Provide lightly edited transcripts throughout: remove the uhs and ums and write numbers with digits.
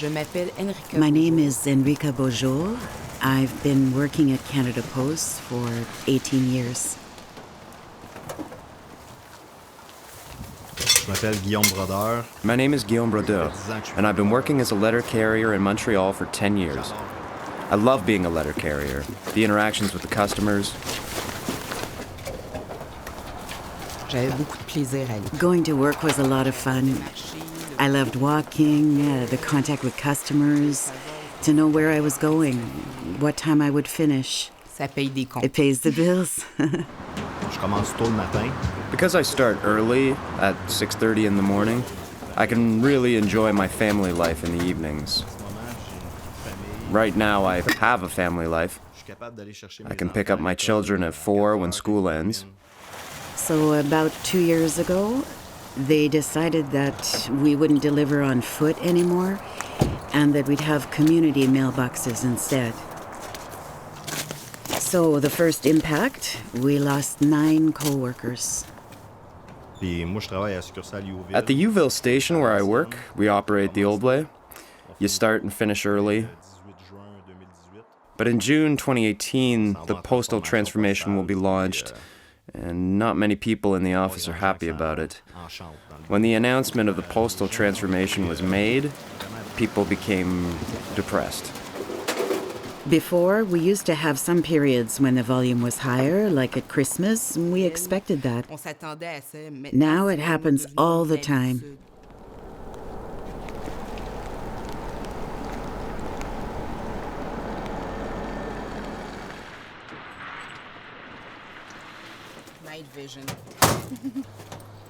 My name is Enrica Beaujour. I've been working at Canada Post for 18 years. My name is Guillaume Brodeur, and I've been working as a letter carrier in Montreal for 10 years. I love being a letter carrier, the interactions with the customers. Going to work was a lot of fun. I loved walking, the contact with customers, to know where I was going, what time I would finish. It pays the bills. Because I start early, at 6:30 in the morning, I can really enjoy my family life in the evenings. Right now, I have a family life. I can pick up my children at 4 when school ends. So about 2 years ago, they decided that we wouldn't deliver on foot anymore and that we'd have community mailboxes instead. So the first impact, we lost 9 co-workers. At the Uville station where I work, we operate the old way. You start and finish early. But in June 2018, the postal transformation will be launched, and not many people in the office are happy about it. When the announcement of the postal transformation was made, people became depressed. Before, we used to have some periods when the volume was higher, like at Christmas, and we expected that. Now it happens all the time.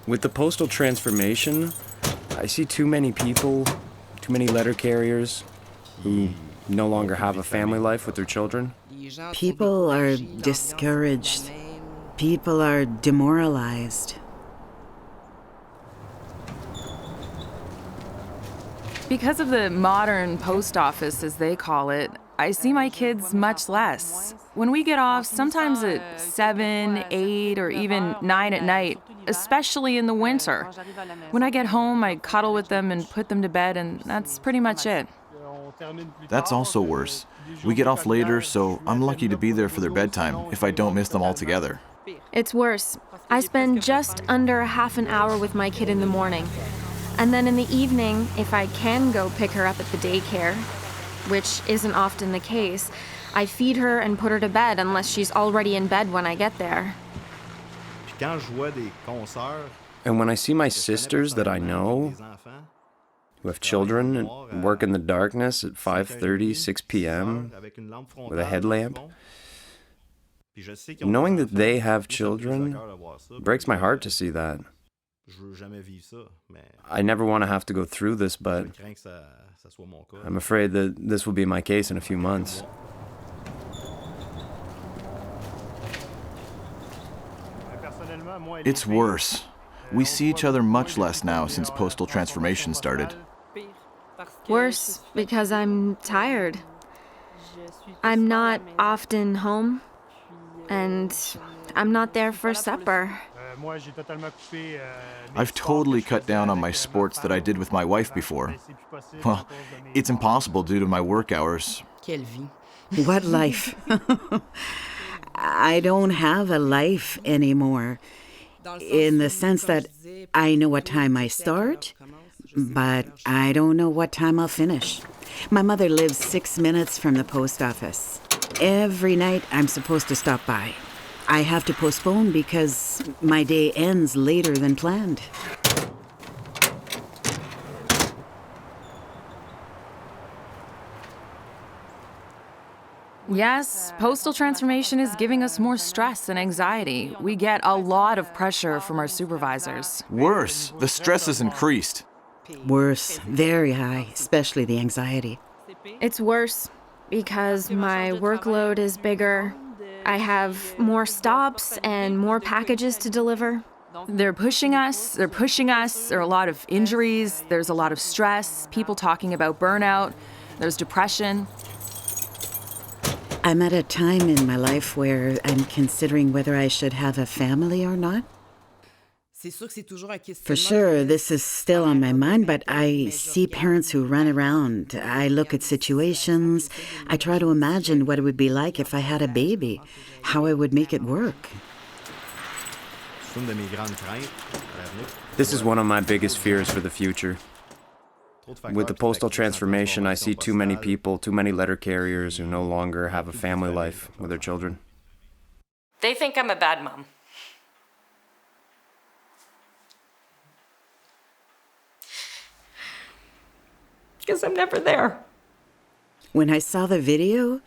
With the postal transformation, I see too many people, too many letter carriers who no longer have a family life with their children. People are discouraged. People are demoralized. Because of the modern post office, as they call it, I see my kids much less. When we get off, sometimes at 7, 8, or even 9 at night, especially in the winter. When I get home, I cuddle with them and put them to bed, and that's pretty much it. That's also worse. We get off later, so I'm lucky to be there for their bedtime if I don't miss them altogether. It's worse. I spend just under half an hour with my kid in the morning. And then in the evening, if I can go pick her up at the daycare, which isn't often the case, I feed her and put her to bed unless she's already in bed when I get there. And when I see my sisters that I know, who have children and work in the darkness at 5:30, 6 p.m. with a headlamp, knowing that they have children breaks my heart to see that. I never want to have to go through this, but I'm afraid that this will be my case in a few months. It's worse. We see each other much less now since postal transformation started. Worse because I'm tired. I'm not often home, and I'm not there for supper. I've totally cut down on my sports that I did with my wife before. Well, it's impossible due to my work hours. What life? I don't have a life anymore, in the sense that I know what time I start, but I don't know what time I'll finish. My mother lives 6 minutes from the post office. Every night I'm supposed to stop by. I have to postpone because my day ends later than planned. Yes, postal transformation is giving us more stress and anxiety. We get a lot of pressure from our supervisors. Worse, the stress has increased. Worse, very high, especially the anxiety. It's worse because my workload is bigger. I have more stops and more packages to deliver. They're pushing us. There are a lot of injuries, there's a lot of stress, people talking about burnout, there's depression. I'm at a time in my life where I'm considering whether I should have a family or not. For sure, this is still on my mind, but I see parents who run around. I look at situations. I try to imagine what it would be like if I had a baby, how I would make it work. This is one of my biggest fears for the future. With the postal transformation, I see too many people, too many letter carriers who no longer have a family life with their children. They think I'm a bad mom. Because I'm never there. When I saw the video,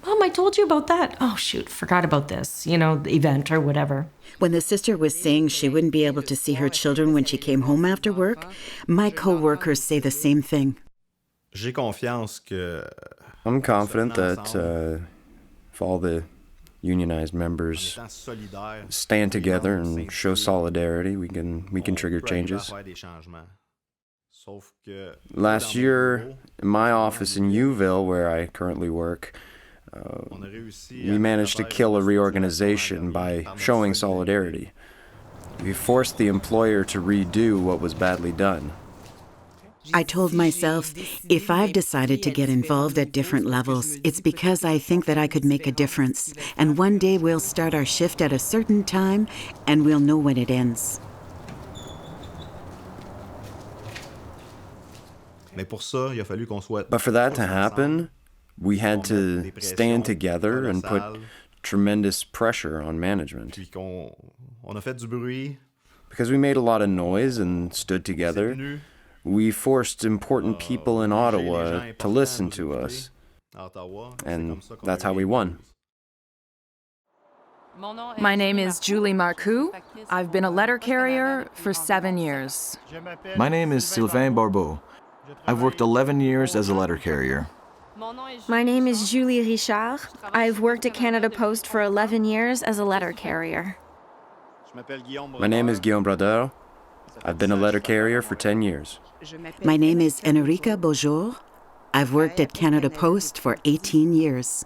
Mom, I told you about that. Oh, shoot, forgot about this, the event or whatever. when the sister was saying she wouldn't be able to see her children when she came home after work, my co-workers say the same thing. I'm confident that if all the unionized members stand together and show solidarity, we can trigger changes. Last year, in my office in Uville, where I currently work, we managed to kill a reorganization by showing solidarity. We forced the employer to redo what was badly done. I told myself, if I've decided to get involved at different levels, it's because I think that I could make a difference. And one day we'll start our shift at a certain time, and we'll know when it ends. But for that to happen, we had to stand together and put tremendous pressure on management. Because we made a lot of noise and stood together, we forced important people in Ottawa to listen to us. And that's how we won. My name is Julie Marcoux. I've been a letter carrier for 7 years. My name is Sylvain Barbeau. I've worked 11 years as a letter carrier. My name is Julie Richard. I've worked at Canada Post for 11 years as a letter carrier. My name is Guillaume Brodeur. I've been a letter carrier for 10 years. My name is Enrica Beaujour. I've worked at Canada Post for 18 years.